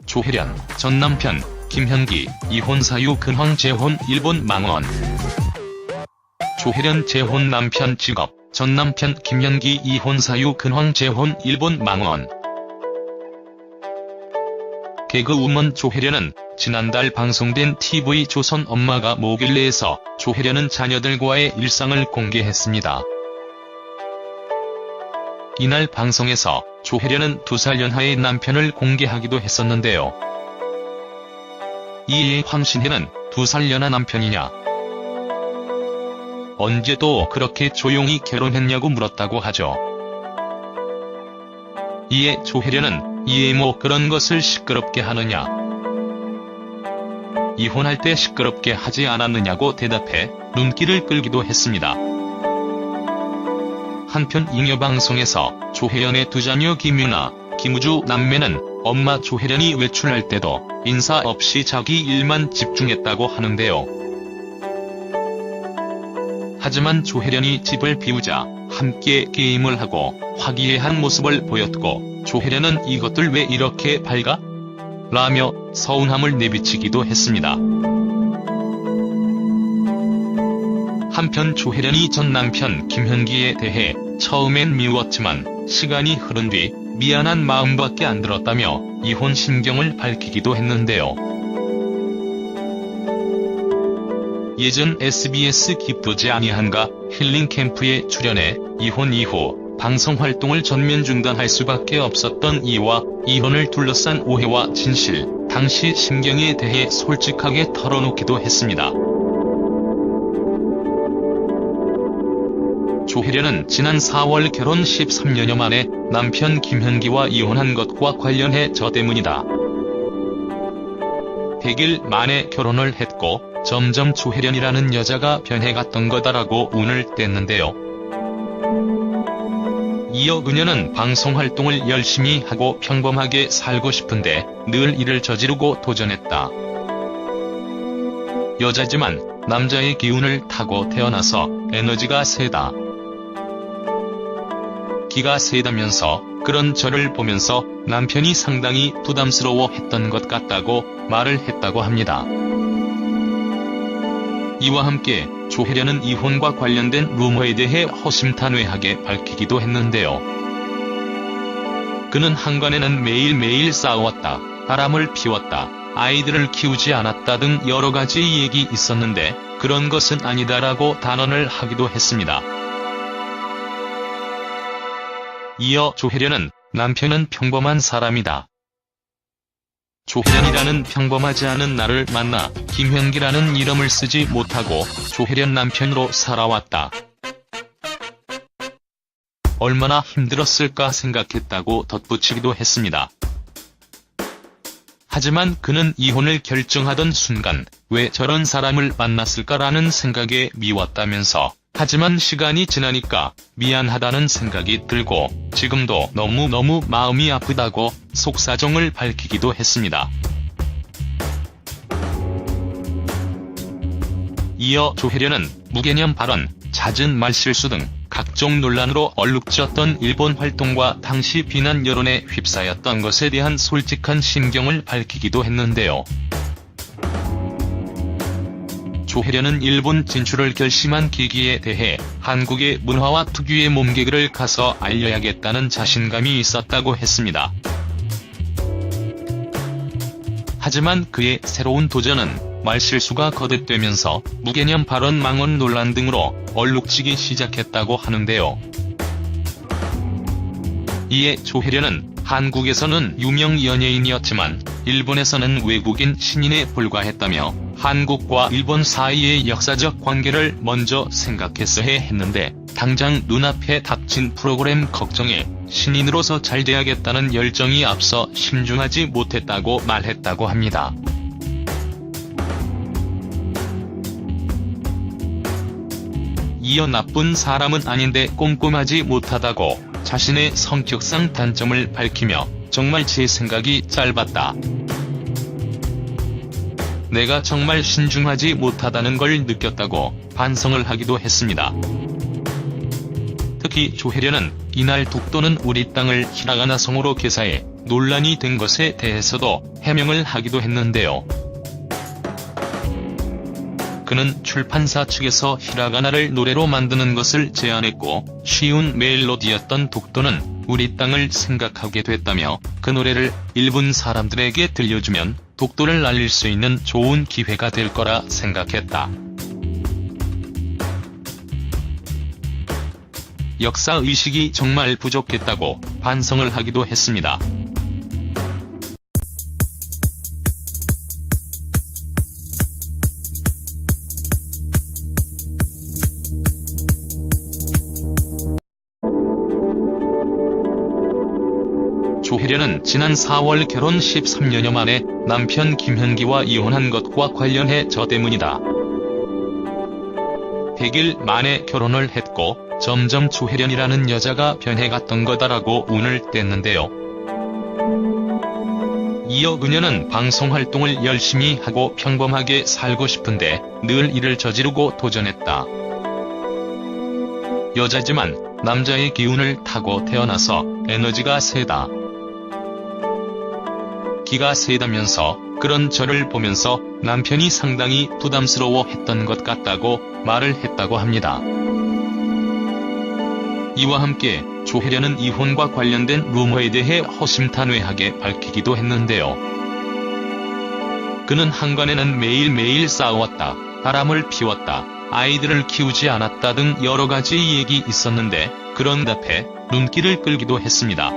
조혜련, 전 남편 김현기, 이혼 사유 근황 재혼 일본 망언. 조혜련 재혼 남편 직업, 전 남편 김현기 이혼 사유 근황 재혼 일본 망언. 개그우먼 조혜련은 지난달 방송된 TV조선 엄마가 뭐길래에서 조혜련은 자녀들과의 일상을 공개했습니다. 이날 방송에서 조혜련은 2살 연하의 남편을 공개하기도 했었는데요. 이에 황신혜는 2살 연하 남편이냐? 언제 또 그렇게 조용히 결혼했냐고 물었다고 하죠. 이에 조혜련은 이에 뭐 그런 것을 시끄럽게 하느냐? 이혼할 때 시끄럽게 하지 않았느냐고 대답해 눈길을 끌기도 했습니다. 한편 잉여방송에서 조혜련의 2자녀 김유나, 김우주 남매는 엄마 조혜련이 외출할 때도 인사 없이 자기 일만 집중했다고 하는데요. 하지만 조혜련이 집을 비우자 함께 게임을 하고 화기애애한 모습을 보였고 조혜련은 이것들 왜 이렇게 밝아? 라며 서운함을 내비치기도 했습니다. 한편 조혜련이 전 남편 김현기에 대해 처음엔 미웠지만 시간이 흐른 뒤 미안한 마음밖에 안 들었다며 이혼 심경을 밝히기도 했는데요. 예전 SBS 기쁘지 아니한가 힐링 캠프에 출연해 이혼 이후 방송 활동을 전면 중단할 수밖에 없었던 이와 이혼을 둘러싼 오해와 진실, 당시 심경에 대해 솔직하게 털어놓기도 했습니다. 조혜련은 지난 4월 결혼 13년여 만에 남편 김현기와 이혼한 것과 관련해 저 때문이다. 100일 만에 결혼을 했고 점점 조혜련이라는 여자가 변해갔던 거다라고 운을 뗐는데요. 이어 그녀는 방송 활동을 열심히 하고 평범하게 살고 싶은데 늘 일을 저지르고 도전했다. 여자지만 남자의 기운을 타고 태어나서 에너지가 세다. 기가 세다면서 그런 저를 보면서 남편이 상당히 부담스러워했던 것 같다고 말을 했다고 합니다. 이와 함께 조혜련은 이혼과 관련된 루머에 대해 허심탄회하게 밝히기도 했는데요. 그는 한간에는 매일매일 싸웠다, 바람을 피웠다, 아이들을 키우지 않았다 등 여러가지 얘기 있었는데 그런 것은 아니다라고 단언을 하기도 했습니다. 이어 조혜련은 남편은 평범한 사람이다. 조혜련이라는 평범하지 않은 나를 만나 김현기라는 이름을 쓰지 못하고 조혜련 남편으로 살아왔다. 얼마나 힘들었을까 생각했다고 덧붙이기도 했습니다. 하지만 그는 이혼을 결정하던 순간 왜 저런 사람을 만났을까라는 생각에 미웠다면서 하지만 시간이 지나니까 미안하다는 생각이 들고 지금도 너무너무 마음이 아프다고 속사정을 밝히기도 했습니다. 이어 조혜련은 무개념 발언, 잦은 말실수 등 각종 논란으로 얼룩졌던 일본 활동과 당시 비난 여론에 휩싸였던 것에 대한 솔직한 심경을 밝히기도 했는데요. 조혜련은 일본 진출을 결심한 계기에 대해 한국의 문화와 특유의 몸개그를 가서 알려야겠다는 자신감이 있었다고 했습니다. 하지만 그의 새로운 도전은 말실수가 거듭되면서 무개념 발언 망언 논란 등으로 얼룩지기 시작했다고 하는데요. 이에 조혜련은 한국에서는 유명 연예인이었지만 일본에서는 외국인 신인에 불과했다며 한국과 일본 사이의 역사적 관계를 먼저 생각했어야 했는데 당장 눈앞에 닥친 프로그램 걱정에 신인으로서 잘 돼야겠다는 열정이 앞서 신중하지 못했다고 말했다고 합니다. 이어 나쁜 사람은 아닌데 꼼꼼하지 못하다고 자신의 성격상 단점을 밝히며 정말 제 생각이 짧았다. 내가 정말 신중하지 못하다는 걸 느꼈다고 반성을 하기도 했습니다. 특히 조혜련은 이날 독도는 우리 땅을 히라가나성으로 개사해 논란이 된 것에 대해서도 해명을 하기도 했는데요. 그는 출판사 측에서 히라가나를 노래로 만드는 것을 제안했고 쉬운 멜로디였던 독도는 우리 땅을 생각하게 됐다며 그 노래를 일본 사람들에게 들려주면 독도를 알릴 수 있는 좋은 기회가 될 거라 생각했다. 역사의식이 정말 부족했다고 반성을 하기도 했습니다. 조혜련은 지난 4월 결혼 13년여 만에 남편 김현기와 이혼한 것과 관련해 저 때문이다. 100일 만에 결혼을 했고 점점 조혜련이라는 여자가 변해갔던 거다라고 운을 뗐는데요. 이어 그녀는 방송활동을 열심히 하고 평범하게 살고 싶은데 늘 일을 저지르고 도전했다. 여자지만 남자의 기운을 타고 태어나서 에너지가 세다. 기가 세다면서 그런 저를 보면서 남편이 상당히 부담스러워했던 것 같다고 말을 했다고 합니다. 이와 함께 조혜련은 이혼과 관련된 루머에 대해 허심탄회하게 밝히기도 했는데요. 그는 한간에는 매일매일 싸웠다, 바람을 피웠다, 아이들을 키우지 않았다 등 여러가지 얘기 있었는데 그런 답에 눈길을 끌기도 했습니다.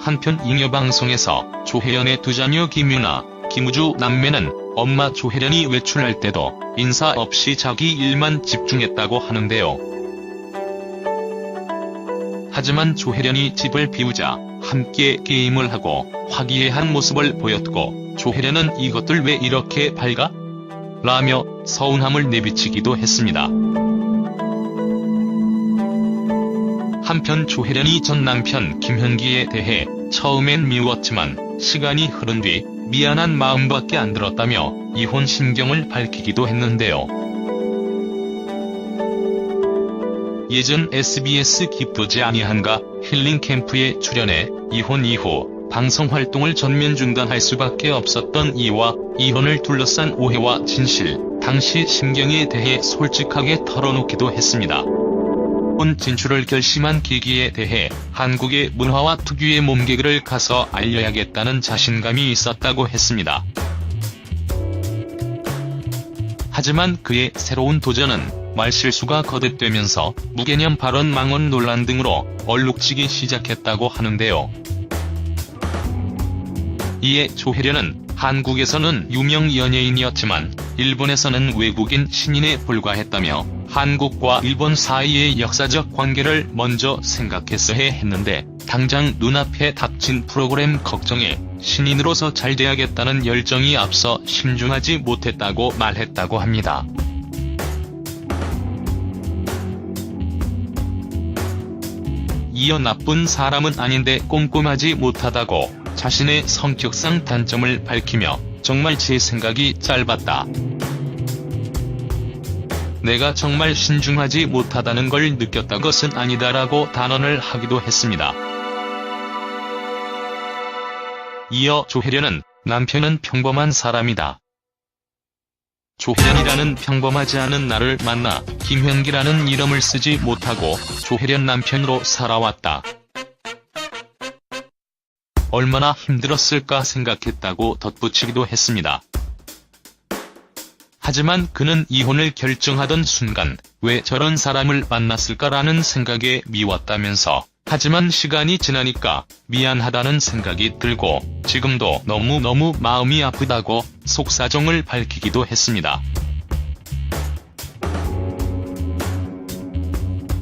한편 잉여방송에서 조혜련의 두 자녀 김유나, 김우주 남매는 엄마 조혜련이 외출할 때도 인사 없이 자기 일만 집중했다고 하는데요. 하지만 조혜련이 집을 비우자 함께 게임을 하고 화기애애한 모습을 보였고 조혜련은 이것들 왜 이렇게 밝아? 라며 서운함을 내비치기도 했습니다. 한편 조혜련이 전 남편 김현기에 대해 처음엔 미웠지만 시간이 흐른 뒤 미안한 마음밖에 안 들었다며 이혼 심경을 밝히기도 했는데요. 예전 SBS 기쁘지 아니한가 힐링 캠프에 출연해 이혼 이후 방송활동을 전면 중단할 수밖에 없었던 이와 이혼을 둘러싼 오해와 진실, 당시 심경에 대해 솔직하게 털어놓기도 했습니다. 혼 진출을 결심한 계기에 대해 한국의 문화와 특유의 몸개그를 가서 알려야겠다는 자신감이 있었다고 했습니다. 하지만 그의 새로운 도전은 말실수가 거듭되면서 무개념 발언 망언 논란 등으로 얼룩지기 시작했다고 하는데요. 이에 조혜련은 한국에서는 유명 연예인이었지만 일본에서는 외국인 신인에 불과했다며 한국과 일본 사이의 역사적 관계를 먼저 생각했어야 했는데 당장 눈앞에 닥친 프로그램 걱정에 신인으로서 잘 돼야겠다는 열정이 앞서 신중하지 못했다고 말했다고 합니다. 이어 나쁜 사람은 아닌데 꼼꼼하지 못하다고 자신의 성격상 단점을 밝히며 정말 제 생각이 짧았다. 내가 정말 신중하지 못하다는 걸 느꼈다 것은 아니다라고 단언을 하기도 했습니다. 이어 조혜련은 남편은 평범한 사람이다. 조혜련이라는 평범하지 않은 나를 만나 김현기라는 이름을 쓰지 못하고 조혜련 남편으로 살아왔다. 얼마나 힘들었을까 생각했다고 덧붙이기도 했습니다. 하지만 그는 이혼을 결정하던 순간 왜 저런 사람을 만났을까라는 생각에 미웠다면서 하지만 시간이 지나니까 미안하다는 생각이 들고 지금도 너무너무 마음이 아프다고 속사정을 밝히기도 했습니다.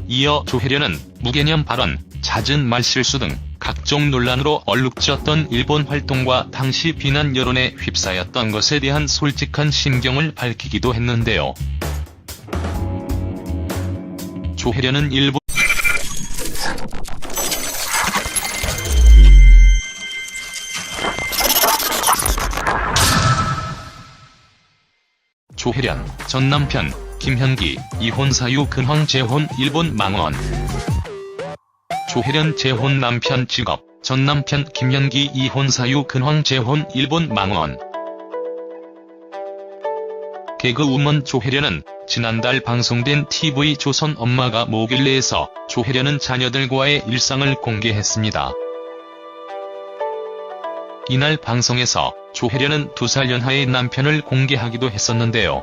이어 조혜련은 무개념 발언, 잦은 말실수 등 각종 논란으로 얼룩졌던 일본 활동과 당시 비난 여론에 휩싸였던 것에 대한 솔직한 심경을 밝히기도 했는데요. 조혜련은 일본 조혜련, 전 남편 김현기, 이혼 사유 근황 재혼 일본 망원. 조혜련 재혼 남편 직업, 전 남편 김현기 이혼 사유 근황 재혼 일본 망원. 개그우먼 조혜련은 지난달 방송된 TV조선 엄마가 뭐길래에서 조혜련은 자녀들과의 일상을 공개했습니다. 이날 방송에서 조혜련은 2살 연하의 남편을 공개하기도 했었는데요.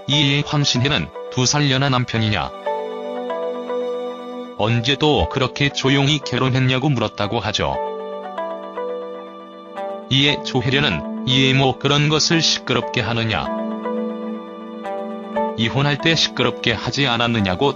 이에 황신혜는 2살 연하 남편이냐? 언제 또 그렇게 조용히 결혼했냐고 물었다고 하죠. 이에 조혜련은 이에 뭐 그런 것을 시끄럽게 하느냐? 이혼할 때 시끄럽게 하지 않았느냐고